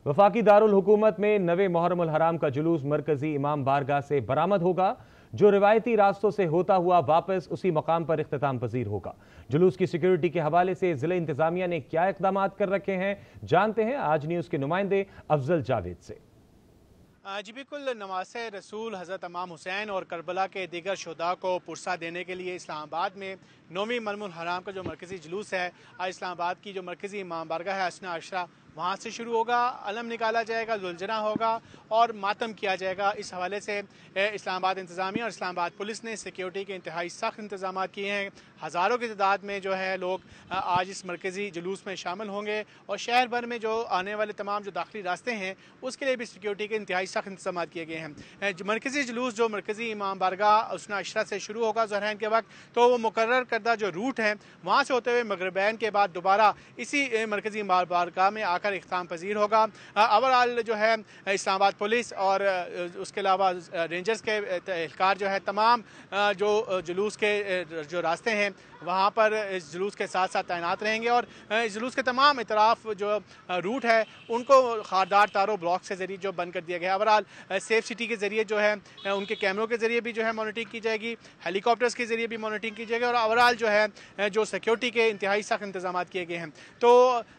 वफाकी दारुल हुकूमत में नवे मुहर्रमुल हराम का जुलूस मरकजी इमाम बारगाह से बरामद होगा, जो रिवायती रास्तों से होता हुआ वापस उसी मकाम पर इख्तिताम पजीर होगा। जुलूस की सिक्योरिटी के हवाले से जिला इंतजामिया ने क्या इकदाम कर रखे हैं, जानते हैं आज न्यूज़ के नुमाइंदे अफजल जावेद से। जी बिल्कुल, नवासे रसूल हज़रत इमाम हुसैन और करबला के दीगर शुहदा को पुरसा देने के लिए इस्लामाबाद में नौवीं मुहर्रमुल हराम का जो मरकज़ी जुलूस है, आज इस्लामाबाद की जो मरकज़ी इमाम बारगाह है हसना अशरा, वहाँ से शुरू होगा। अलम निकाला जाएगा, जुलजना होगा और मातम किया जाएगा। इस हवाले से इस्लामाबाद इंतज़ामिया और इस्लामाबाद पुलिस ने सिक्योरिटी के इंतहाई सख्त इंतजाम किए हैं। हज़ारों की तादाद में जो है लोग आज इस मरकज़ी जुलूस में शामिल होंगे और शहर भर में जो आने वाले तमाम जो दाखिली रास्ते हैं उसके लिए भी सिक्योरिटी के इंतहाई सख्त इंतजाम किए गए हैं। मरकज़ी जुलूस जो मरकज़ी इमाम बारगाह हसना अशरा से शुरू होगा ज़हरैन के वक्त, तो वो मुकर्रर करदा जो रूट है वहाँ से होते हुए मगरिबैन के बाद दोबारा इसी मरकज़ी इमाम बारगाह में आकर इख्तिताम पजीर होगा। ओवरऑल जो है इस्लामाबाद पुलिस और उसके अलावा रेंजर्स के एहलकार जो है तमाम जो जुलूस के जो रास्ते हैं वहाँ पर इस जुलूस के साथ साथ तैनात रहेंगे और इस जुलूस के तमाम इतराफ़ जो रूट है उनको खारदार तारों ब्लॉक के ज़रिए जो बंद कर दिया गया। ओवरऑल सेफ सिटी के ज़रिए जो है उनके कैमरों के ज़रिए भी जो है मॉनिटरिंग की जाएगी, हेलीकॉप्टर्स के ज़रिए भी मॉनिटरिंग की जाएगी और ओवरऑल जो है जो सिक्योरिटी के इंतहाई सख्त इंतजाम किए गए हैं। तो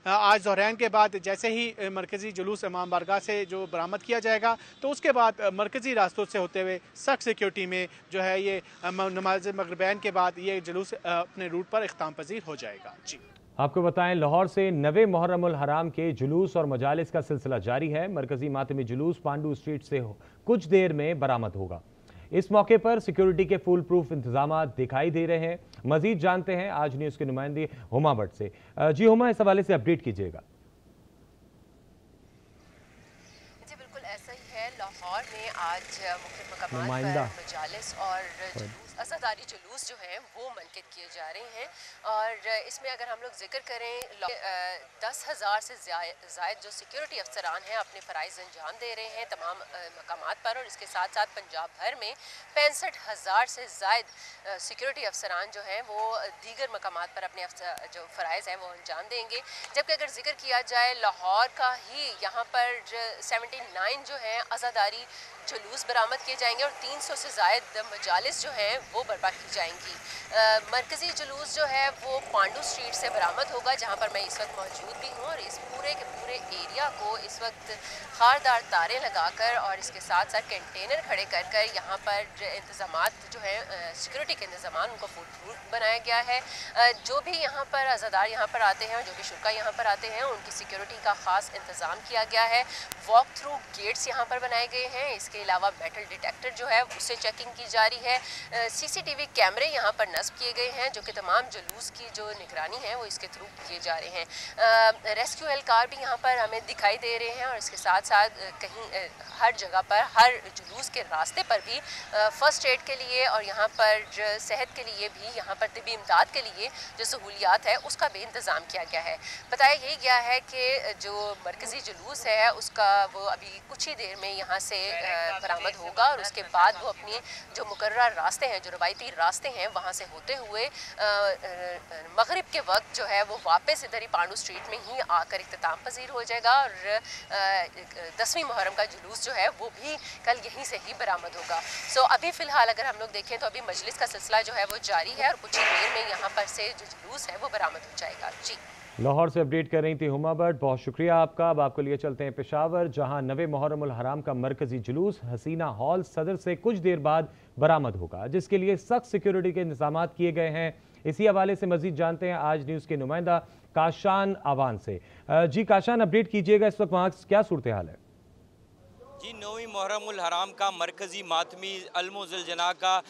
आज ज़हरैन के बाद जैसे ही मरकज़ी जुलूस इमाम बारगाह से जो बरामद किया जाएगा तो उसके बाद मरकज़ी रास्तों से होते हुए सख्त सिक्योरिटी में जो है ये नमाज मगरिबैन के बाद ये जुलूस अपने रूट पर इख्तिताम पजीर हो जाएगा। जी आपको बताएं, लाहौर से नवे मुहर्रमुल हराम के जुलूस और मजालिस का सिलसिला जारी है। मरकजी मातमी जुलूस पांडू स्ट्रीट से कुछ देर में बरामद होगा। इस मौके पर सिक्योरिटी के फुल प्रूफ इंतजाम दिखाई दे रहे हैं। मजीद जानते हैं आज न्यूज़ के नुमाइंदे हुमा भट्ट से। जी हुमा, इस हवाले से अपडेट कीजिएगा। जी बिल्कुल ऐसा ही है। लाहौर में आज मुख्य मकामात पर मजालिस और जुलूस अज़ादारी जुलूस जो हैं वो मुनक़िद किए जा रहे हैं और इसमें अगर हम लोग जिक्र करें 10,000 से ज़ायद जो सिक्योरिटी अफसरान हैं अपने फ़राइज़ अंजाम दे रहे हैं तमाम मकामात पर और इसके साथ साथ पंजाब भर में 65,000 से ज़ायद सिक्योरिटी अफसरान जो हैं वो दीगर मकामात पर अपने जो फ़राइज़ हैं वो अंजाम देंगे। जबकि अगर जिक्र किया जाए लाहौर का ही, यहाँ पर 79 जो हैं अज़ादारी जुलूस बरामद किए जाएंगे और 300 से ज़ायद मजालिस जो हैं वो बर्पा की जाएंगी। मरकज़ी जुलूस जो है वो पांडू स्ट्रीट से बरामद होगा जहाँ पर मैं इस वक्त मौजूद भी हूँ और इस पूरे के पूरे एरिया को इस वक्त खारदार तारें लगाकर और इसके साथ साथ कंटेनर खड़े कर कर यहाँ पर इंतज़ामात जो है सिक्योरिटी के इंतज़ाम उनको फुल प्रूफ बनाया गया है। जो भी यहाँ पर अज़ादार यहाँ पर आते हैं, जो भी शुरा यहाँ पर आते हैं, उनकी सिक्योरिटी का ख़ास इंतज़ाम किया गया है। वॉक थ्रू गेट्स यहाँ पर बनाए गए हैं। इसके अलावा मेटल डिटेक्टर जो है उससे चेकिंग की जा रही है। CCTV कैमरे यहाँ पर नस्ब किए गए हैं जो कि तमाम जुलूस की जो निगरानी है वो इसके थ्रू किए जा रहे हैं। रेस्क्यू एहलकार भी यहाँ पर हमें दिखाई दे रहे हैं और इसके साथ साथ कहीं हर जगह पर हर जुलूस के रास्ते पर भी फ़र्स्ट एड के लिए और यहाँ पर सेहत के लिए भी, यहाँ पर तिबी इमदाद के लिए जो सहूलियात है उसका भी इंतज़ाम किया गया है। बताया यही गया है कि जो मरकज़ी जुलूस है उसका वो अभी कुछ ही देर में यहाँ से बरामद होगा और उसके बाद वो अपनी जो मुकर्रर रास्ते हैं, जो रवायती रास्ते हैं, वहाँ से होते हुए मगरिब के वक्त जो है वो वापस इधर ही पांडू स्ट्रीट में ही आकर इख्तिताम पजीर हो जाएगा और 10वीं मुहर्रम का जुलूस जो है वो भी कल यहीं से ही बरामद होगा। सो अभी फ़िलहाल अगर हम लोग देखें तो अभी मजलिस का सिलसिला जो है वो जारी है और कुछ ही देर में यहाँ पर से जो जुलूस है वो बरामद हो जाएगा। जी लाहौर से अपडेट कर रही थी हुमा भट्ट, बहुत शुक्रिया आपका। अब आपको लिए चलते हैं पेशावर, जहां नवे मुहर्रमुल हराम का मरकजी जुलूस हसीना हॉल सदर से कुछ देर बाद बरामद होगा, जिसके लिए सख्त सिक्योरिटी के इंतजाम किए गए हैं। इसी हवाले से मजीद जानते हैं आज न्यूज़ के नुमाइंदा काशान आवान से। जी काशान, अपडेट कीजिएगा, इस वक्त वहाँ क्या सूरत हाल है? जी, नौवीं मुहर्रमुल हराम का मरकज़ी मातमी अलमुज़लजना का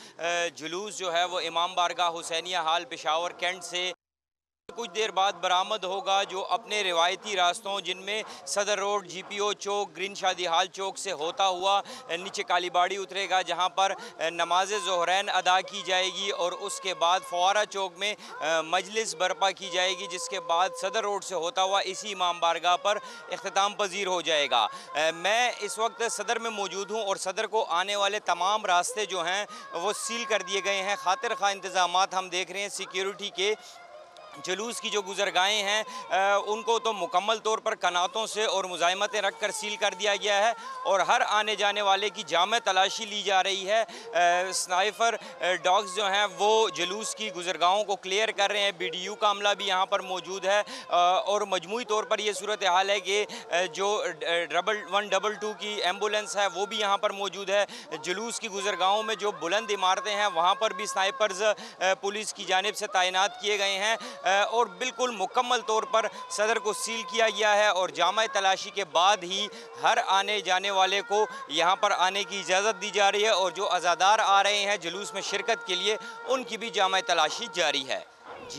जुलूस जो है वो इमाम बारगाह हुसैनिया हाल पेशावर कैंट से कुछ देर बाद बरामद होगा, जो अपने रिवायती रास्तों जिनमें सदर रोड, GPO चौक, ग्रीन शादी हाल चौक से होता हुआ नीचे कालीबाड़ी उतरेगा, जहां पर नमाज ज़ोहरैन अदा की जाएगी और उसके बाद फवारा चौक में मजलिस बर्पा की जाएगी, जिसके बाद सदर रोड से होता हुआ इसी इमाम बारगाह पर इख्तिताम पजीर हो जाएगा। मैं इस वक्त सदर में मौजूद हूँ और सदर को आने वाले तमाम रास्ते जो हैं वो सील कर दिए गए हैं। खातिर खा इंतज़ामात हम देख रहे हैं सिक्योरिटी के जुलूस की जो गुजरगाहें हैं उनको तो मुकम्मल तौर पर कनातों से और मुज़ाहमतें रख कर सील कर दिया गया है और हर आने जाने वाले की जामे तलाशी ली जा रही है। स्नाइपर डॉग्स जो हैं वो जुलूस की गुजरगाहों को क्लियर कर रहे हैं। BDU का अमला भी यहाँ पर मौजूद है और मजमूई तौर पर ये सूरत हाल है कि जो 112 की एम्बुलेंस है वो भी यहाँ पर मौजूद है। जुलूस की गुजरगाहों में जो बुलंद इमारतें हैं वहाँ पर भी स्नाइपर्स पुलिस की जानिब से तैनात किए गए हैं और बिल्कुल मुकम्मल तौर पर सदर को सील किया गया है और जामा तलाशी के बाद ही हर आने जाने वाले को यहाँ पर आने की इजाज़त दी जा रही है और जो अज़ादार आ रहे हैं जुलूस में शिरकत के लिए उनकी भी जामा तलाशी जारी है।